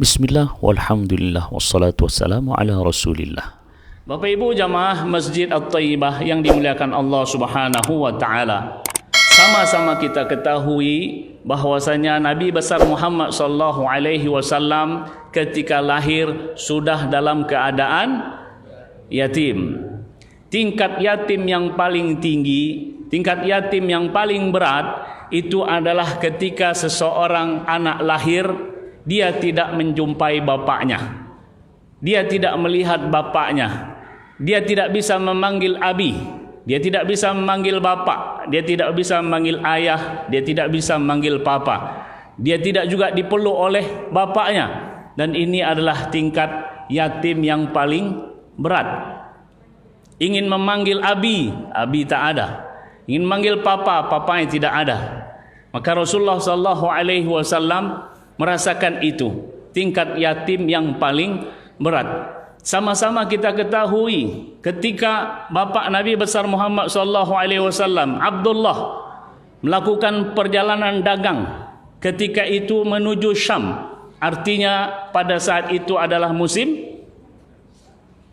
Bismillah, walhamdulillah, wassalatu wassalamu ala rasulillah. Bapak Ibu jamaah Masjid At-Taibah yang dimuliakan Allah Subhanahu wa taala. Sama-sama kita ketahui bahwasanya Nabi besar Muhammad sallallahu alaihi wasallam ketika lahir sudah dalam keadaan yatim. Tingkat yatim yang paling tinggi, tingkat yatim yang paling berat itu adalah ketika seseorang anak lahir dia tidak menjumpai bapaknya. Dia tidak melihat bapaknya. Dia tidak bisa memanggil abi. Dia tidak bisa memanggil bapak. Dia tidak bisa memanggil ayah. Dia tidak bisa memanggil papa. Dia tidak juga dipeluk oleh bapaknya. Dan ini adalah tingkat yatim yang paling berat. Ingin memanggil abi, abi tak ada. Ingin memanggil papa, papa yang tidak ada. Maka Rasulullah sallallahu alaihi wasallam merasakan itu, tingkat yatim yang paling berat. Sama-sama kita ketahui ketika bapa Nabi besar Muhammad sallallahu alaihi wasallam Abdullah melakukan perjalanan dagang ketika itu menuju Syam, artinya pada saat itu adalah musim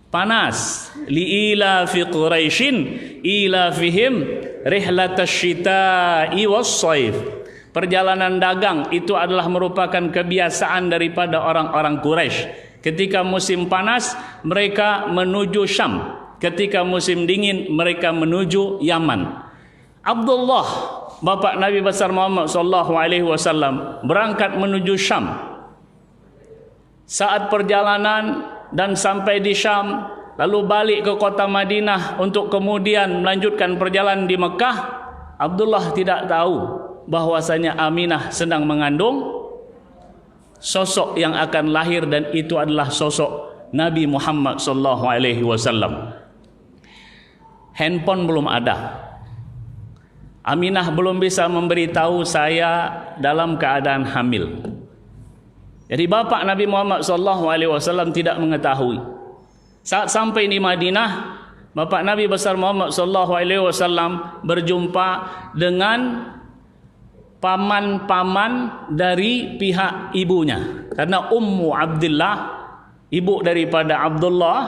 panas. Liila fi Quraisyin ila fihim rihlatash syita'i was-shaif. Perjalanan dagang itu adalah merupakan kebiasaan daripada orang-orang Quraisy. Ketika musim panas mereka menuju Syam, ketika musim dingin mereka menuju Yaman. Abdullah bapa Nabi besar Muhammad sallallahu alaihi wasallam berangkat menuju Syam. Saat perjalanan dan sampai di Syam, lalu balik ke kota Madinah untuk kemudian melanjutkan perjalanan di Mekah, Abdullah tidak tahu bahwasanya Aminah sedang mengandung sosok yang akan lahir, dan itu adalah sosok Nabi Muhammad sallallahu alaihi wasallam. Handphone belum ada. Aminah belum bisa memberitahu saya dalam keadaan hamil. Jadi bapa Nabi Muhammad sallallahu alaihi wasallam tidak mengetahui. Saat sampai di Madinah, bapa Nabi besar Muhammad sallallahu alaihi wasallam berjumpa dengan paman-paman dari pihak ibunya. Karena Ummu Abdullah, ibu daripada Abdullah,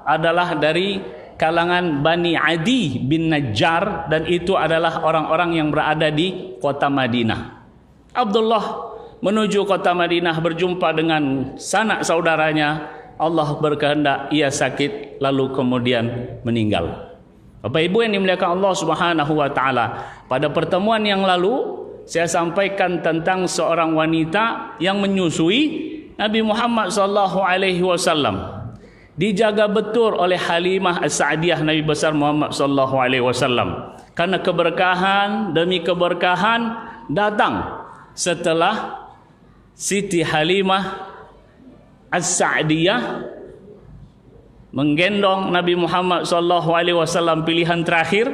adalah dari kalangan Bani Adi bin Najjar, dan itu adalah orang-orang yang berada di kota Madinah. Abdullah menuju kota Madinah berjumpa dengan sanak saudaranya. Allah berkehendak ia sakit lalu kemudian meninggal. Bapak Ibu yang dimuliakan Allah Subhanahu wa taala, pada pertemuan yang lalu saya sampaikan tentang seorang wanita yang menyusui Nabi Muhammad sallallahu alaihi wasallam. Dijaga betul oleh Halimah As-Sa'diyah Nabi besar Muhammad sallallahu alaihi wasallam. Karena keberkahan demi keberkahan datang setelah Siti Halimah As-Sa'diyah menggendong Nabi Muhammad sallallahu alaihi wasallam pilihan terakhir,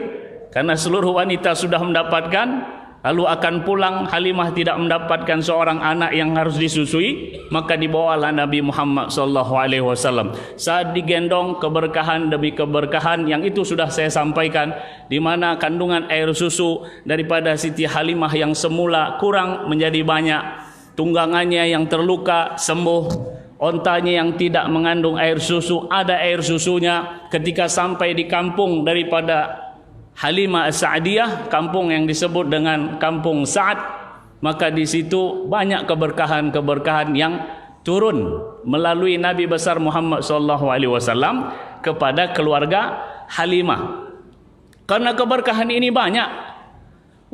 karena seluruh wanita sudah mendapatkan. Lalu akan pulang, Halimah tidak mendapatkan seorang anak yang harus disusui, maka dibawalah Nabi Muhammad sallallahu alaihi wasallam. Saat digendong, keberkahan demi keberkahan yang itu sudah saya sampaikan, di mana kandungan air susu daripada Siti Halimah yang semula kurang menjadi banyak, tunggangannya yang terluka sembuh, ontanya yang tidak mengandung air susu ada air susunya. Ketika sampai di kampung daripada Halimah As-Sa'diyah, kampung yang disebut dengan Kampung Sa'ad, maka di situ banyak keberkahan-keberkahan yang turun melalui Nabi besar Muhammad sallallahu alaihi wasallam kepada keluarga Halimah. Karena keberkahan ini banyak,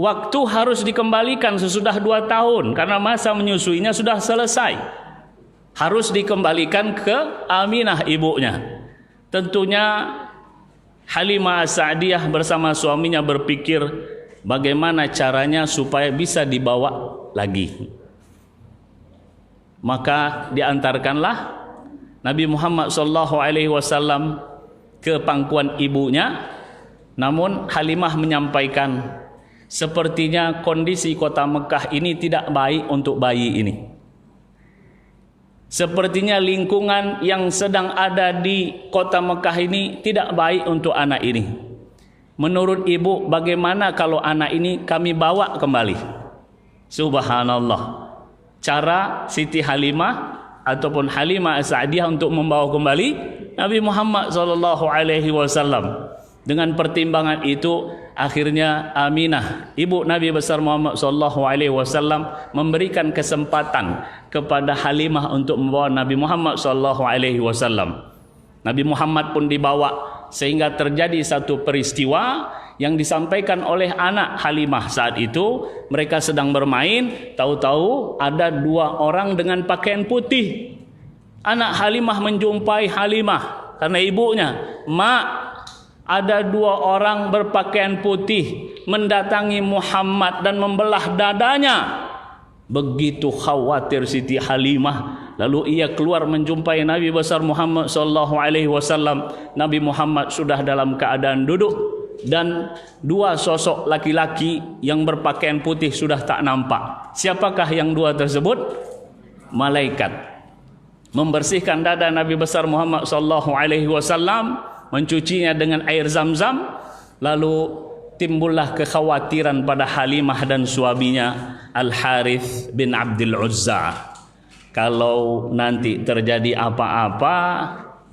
waktu harus dikembalikan sesudah 2 tahun karena masa menyusuinya sudah selesai. Harus dikembalikan ke Aminah ibunya. Tentunya Halimah As-Sa'diyah bersama suaminya berpikir bagaimana caranya supaya bisa dibawa lagi. Maka diantarkanlah Nabi Muhammad sallallahu alaihi wasallam ke pangkuan ibunya. Namun Halimah menyampaikan, sepertinya kondisi kota Mekah ini tidak baik untuk bayi ini. Sepertinya lingkungan yang sedang ada di kota Mekah ini tidak baik untuk anak ini. Menurut ibu, bagaimana kalau anak ini kami bawa kembali? Subhanallah. Cara Siti Halimah ataupun Halimah As-Sa'diyah untuk membawa kembali Nabi Muhammad sallallahu alaihi wasallam. Dengan pertimbangan itu, akhirnya Aminah, ibu Nabi besar Muhammad sallallahu alaihi wasallam, memberikan kesempatan kepada Halimah untuk membawa Nabi Muhammad sallallahu alaihi wasallam. Nabi Muhammad pun dibawa, sehingga terjadi satu peristiwa yang disampaikan oleh anak Halimah saat itu. Mereka sedang bermain, tahu-tahu ada dua orang dengan pakaian putih. Anak Halimah menjumpai Halimah karena ibunya, "Mak, ada dua orang berpakaian putih mendatangi Muhammad dan membelah dadanya." Begitu khawatir Siti Halimah, lalu ia keluar menjumpai Nabi besar Muhammad sallallahu alaihi wasallam. Nabi Muhammad sudah dalam keadaan duduk dan dua sosok laki-laki yang berpakaian putih sudah tak nampak. Siapakah yang dua tersebut? Malaikat. Membersihkan dada Nabi besar Muhammad sallallahu alaihi wasallam, mencucinya dengan air Zam-Zam, lalu timbullah kekhawatiran pada Halimah dan suaminya Al-Harith bin Abdul Uzza. Kalau nanti terjadi apa-apa,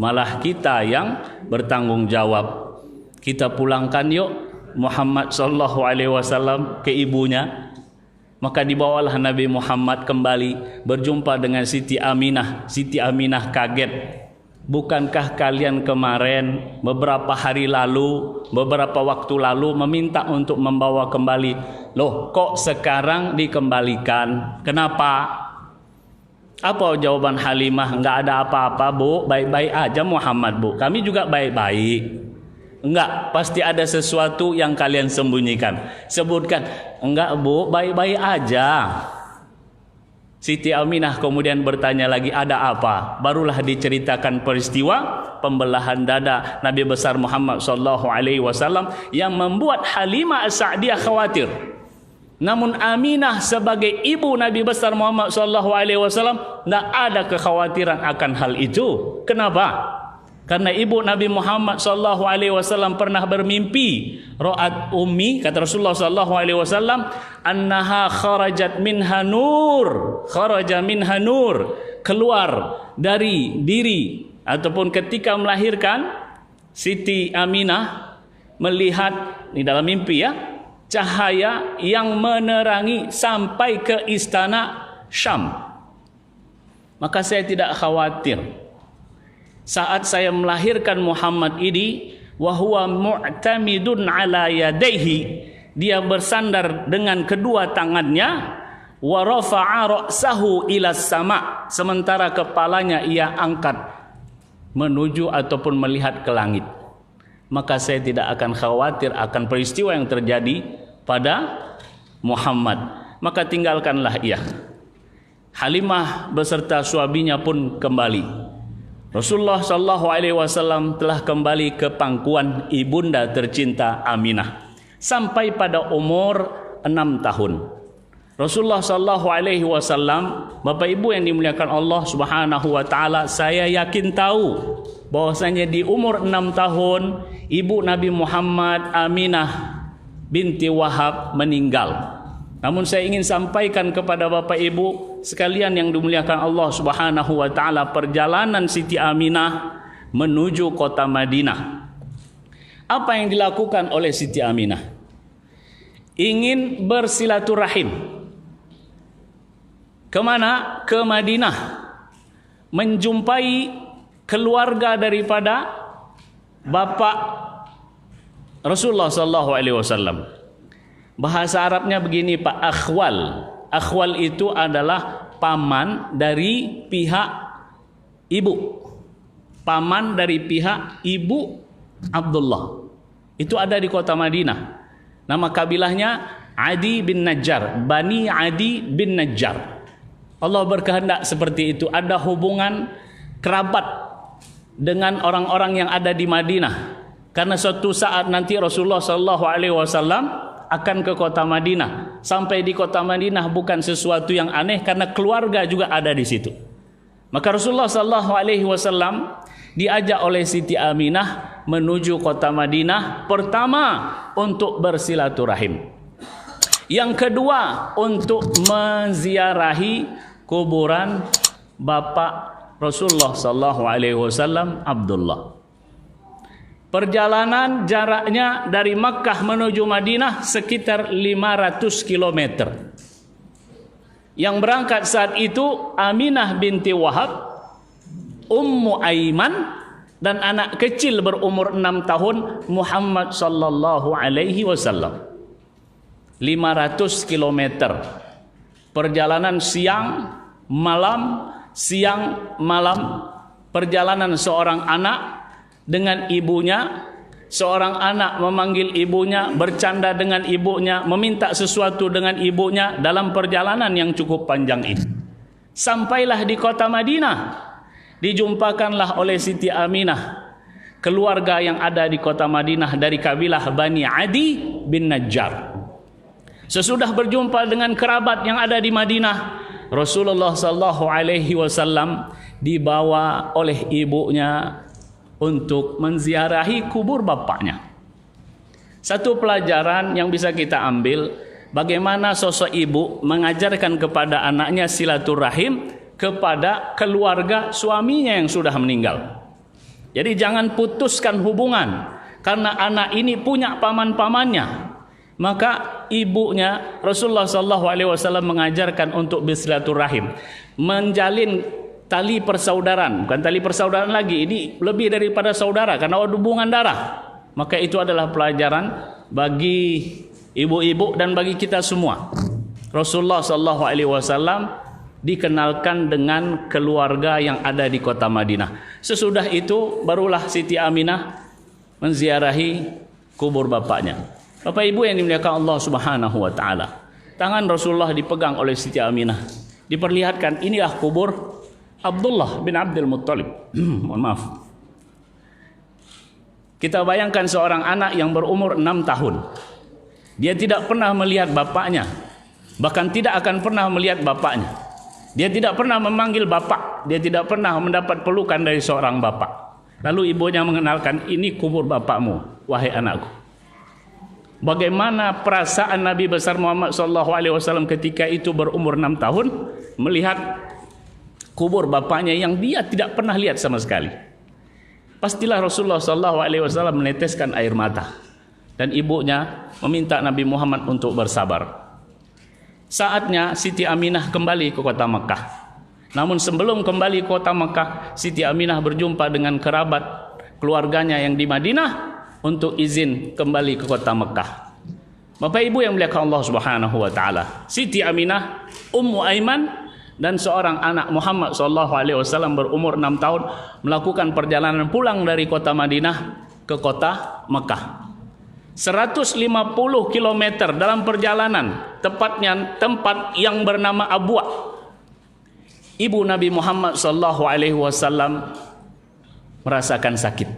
malah kita yang bertanggung jawab. Kita pulangkan yuk Muhammad sallallahu alaihi wasallam ke ibunya. Maka dibawalah Nabi Muhammad kembali berjumpa dengan Siti Aminah. Siti Aminah kaget. "Bukankah kalian kemarin, beberapa hari lalu, beberapa waktu lalu meminta untuk membawa kembali? Loh, kok sekarang dikembalikan? Kenapa?" Apa jawaban Halimah? "Enggak ada apa-apa, Bu. Baik-baik aja Muhammad, Bu. Kami juga baik-baik." "Enggak, pasti ada sesuatu yang kalian sembunyikan. Sebutkan." "Enggak, Bu. Baik-baik aja." Siti Aminah kemudian bertanya lagi, "Ada apa?" Barulah diceritakan peristiwa pembelahan dada Nabi besar Muhammad sallallahu alaihi wasallam yang membuat Halimah As-Sa'diyah khawatir. Namun Aminah sebagai ibu Nabi besar Muhammad sallallahu alaihi wasallam tidak ada kekhawatiran akan hal itu. Kenapa? Karena ibu Nabi Muhammad sallallahu alaihi wasallam pernah bermimpi, ra'at ummi, kata Rasulullah sallallahu alaihi wasallam, annaha kharajat minha nur, kharaja minha nur, keluar dari diri ataupun ketika melahirkan, Siti Aminah melihat di dalam mimpi ya, cahaya yang menerangi sampai ke istana Syam. Maka saya tidak khawatir. Saat saya melahirkan Muhammad ini, wa huwa mu'tamidun ala yadayhi, dia bersandar dengan kedua tangannya, wa rafa'a ra'sahu ila sama, sementara kepalanya ia angkat menuju ataupun melihat ke langit. Maka saya tidak akan khawatir akan peristiwa yang terjadi pada Muhammad. Maka tinggalkanlah ia. Halimah beserta suaminya pun kembali. Rasulullah sallallahu alaihi wasallam telah kembali ke pangkuan ibunda tercinta Aminah sampai pada umur 6 tahun. Rasulullah sallallahu alaihi wasallam, Bapak Ibu yang dimuliakan Allah Subhanahu wa taala, saya yakin tahu bahwasanya di umur 6 tahun ibu Nabi Muhammad Aminah binti Wahab meninggal. Namun saya ingin sampaikan kepada Bapak Ibu sekalian yang dimuliakan Allah Subhanahu wa taala, perjalanan Siti Aminah menuju kota Madinah. Apa yang dilakukan oleh Siti Aminah? Ingin bersilaturahim. Kemana? Ke Madinah. Menjumpai keluarga daripada bapak Rasulullah sallallahu alaihi wasallam. Bahasa Arabnya begini Pak, akhwal. Akhwal itu adalah paman dari pihak ibu. Paman dari pihak ibu Abdullah. Itu ada di kota Madinah. Nama kabilahnya Adi bin Najjar, Bani Adi bin Najjar. Allah berkehendak seperti itu. Ada hubungan kerabat dengan orang-orang yang ada di Madinah. Karena suatu saat nanti Rasulullah sallallahu alaihi wasallam akan ke kota Madinah. Sampai di kota Madinah bukan sesuatu yang aneh karena keluarga juga ada di situ. Maka Rasulullah sallallahu alaihi wasallam diajak oleh Siti Aminah menuju kota Madinah, pertama untuk bersilaturahim. Yang kedua untuk menziarahi kuburan bapak Rasulullah sallallahu alaihi wasallam Abdullah. Perjalanan jaraknya dari Makkah menuju Madinah sekitar 500 km. Yang berangkat saat itu Aminah binti Wahab, Ummu Aiman, dan anak kecil berumur 6 tahun Muhammad sallallahu alaihi wasallam. 500 km. Perjalanan siang malam, perjalanan seorang anak dengan ibunya, seorang anak memanggil ibunya, bercanda dengan ibunya, meminta sesuatu dengan ibunya dalam perjalanan yang cukup panjang ini. Sampailah di kota Madinah, dijumpakanlah oleh Siti Aminah keluarga yang ada di kota Madinah dari kabilah Bani Adi bin Najjar. Sesudah berjumpa dengan kerabat yang ada di Madinah, Rasulullah sallallahu alaihi wasallam dibawa oleh ibunya untuk menziarahi kubur bapaknya. Satu pelajaran yang bisa kita ambil, bagaimana sosok ibu mengajarkan kepada anaknya silaturahim kepada keluarga suaminya yang sudah meninggal. Jadi jangan putuskan hubungan karena anak ini punya paman-pamannya. Maka ibunya Rasulullah SAW mengajarkan untuk bersilaturahim, menjalin tali persaudaraan, bukan tali persaudaraan lagi, ini lebih daripada saudara karena ada hubungan darah. Maka itu adalah pelajaran bagi ibu-ibu dan bagi kita semua. Rasulullah SAW dikenalkan dengan keluarga yang ada di kota Madinah. Sesudah itu barulah Siti Aminah menziarahi kubur bapaknya. Bapak Ibu yang dimuliakan Allah Subhanahu wa taala, tangan Rasulullah dipegang oleh Siti Aminah, diperlihatkan inilah kubur Abdullah bin Abdul Muttalib. Mohon maaf. Kita bayangkan seorang anak yang berumur 6 tahun. Dia tidak pernah melihat bapaknya, bahkan tidak akan pernah melihat bapaknya. Dia tidak pernah memanggil bapak, dia tidak pernah mendapat pelukan dari seorang bapak. Lalu ibunya mengenalkan, ini kubur bapakmu, wahai anakku. Bagaimana perasaan Nabi besar Muhammad SAW ketika itu berumur 6 tahun melihat kubur bapaknya yang dia tidak pernah lihat sama sekali. Pastilah Rasulullah SAW meneteskan air mata, dan ibunya meminta Nabi Muhammad untuk bersabar. Saatnya Siti Aminah kembali ke kota Mekah. Namun sebelum kembali ke kota Mekah, Siti Aminah berjumpa dengan kerabat keluarganya yang di Madinah untuk izin kembali ke kota Mekah. Bapak Ibu yang muliakan Allah Subhanahu wa taala, Siti Aminah, Ummu Aiman, dan seorang anak Muhammad SAW berumur 6 tahun melakukan perjalanan pulang dari kota Madinah ke kota Mekah. 150 km dalam perjalanan, tepatnya tempat yang bernama Abwa. Ibu Nabi Muhammad SAW merasakan sakit.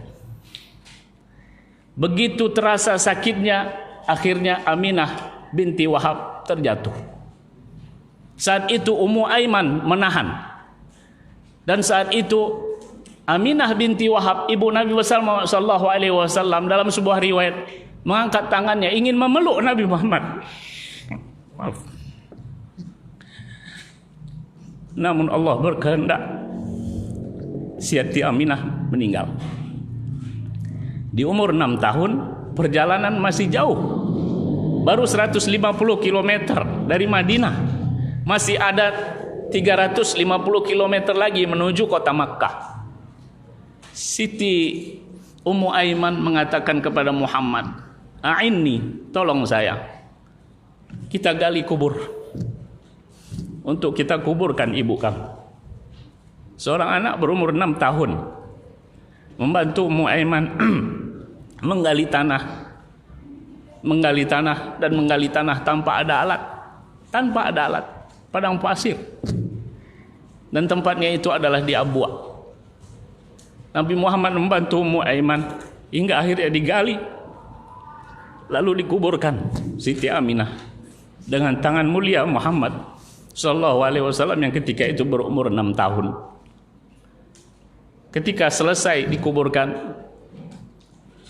Begitu terasa sakitnya, akhirnya Aminah binti Wahab terjatuh. Saat itu Ummu Aiman menahan. Dan saat itu Aminah binti Wahab, ibu Nabi besar Muhammad SAW, dalam sebuah riwayat mengangkat tangannya ingin memeluk Nabi Muhammad. Maaf. Namun Allah berkehendak Siti Aminah meninggal. Di umur 6 tahun, perjalanan masih jauh. Baru 150 km dari Madinah. Masih ada 350 km lagi menuju kota Makkah. Siti Ummu Aiman mengatakan kepada Muhammad, "A'inni, tolong saya. Kita gali kubur untuk kita kuburkan ibu kamu." Seorang anak berumur 6 tahun membantu Ummu Aiman menggali tanah dan menggali tanah tanpa ada alat, padang pasir, dan tempatnya itu adalah di Abwa. Nabi Muhammad membantu Ummu Aiman hingga akhirnya digali, lalu dikuburkan Siti Aminah dengan tangan mulia Muhammad SAW yang ketika itu berumur 6 tahun. Ketika selesai dikuburkan,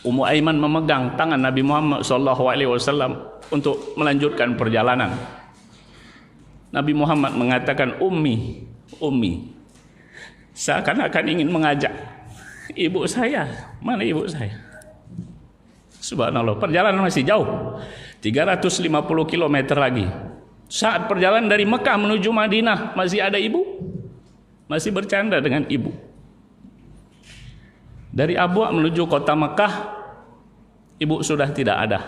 Ummu Aiman memegang tangan Nabi Muhammad SAW untuk melanjutkan perjalanan. Nabi Muhammad mengatakan, Ummi, seakan-akan ingin mengajak, ibu saya, mana ibu saya? Subhanallah, perjalanan masih jauh, 350 km lagi. Saat perjalanan dari Mekah menuju Madinah, masih ada ibu, masih bercanda dengan ibu. Dari Abwa menuju kota Mekah, ibu sudah tidak ada.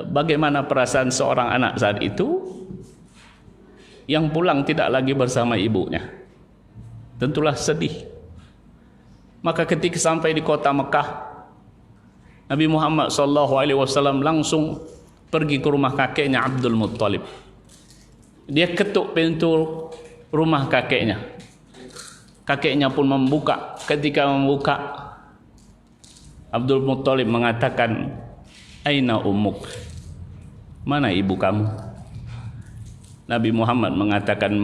Bagaimana perasaan seorang anak saat itu yang pulang tidak lagi bersama ibunya? Tentulah sedih. Maka ketika sampai di kota Mekah, Nabi Muhammad SAW langsung pergi ke rumah kakeknya Abdul Muttalib. Dia ketuk pintu rumah kakeknya. Kakeknya pun membuka. Ketika membuka, Abdul Muttalib mengatakan, "Aina ummuk?" Mana ibu kamu? Nabi Muhammad mengatakan,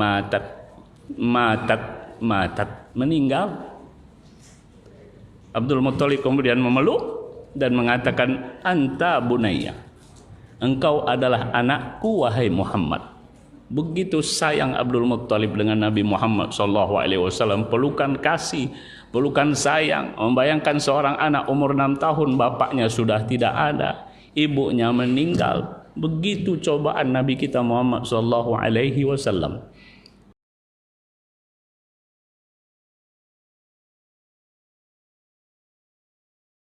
matat, meninggal. Abdul Muttalib kemudian memeluk dan mengatakan, "Anta bunayya." Engkau adalah anakku wahai Muhammad. Begitu sayang Abdul Muttalib dengan Nabi Muhammad SAW, pelukan kasih, pelukan sayang. Membayangkan seorang anak umur 6 tahun, bapaknya sudah tidak ada, ibunya meninggal. Begitu cobaan Nabi kita Muhammad SAW.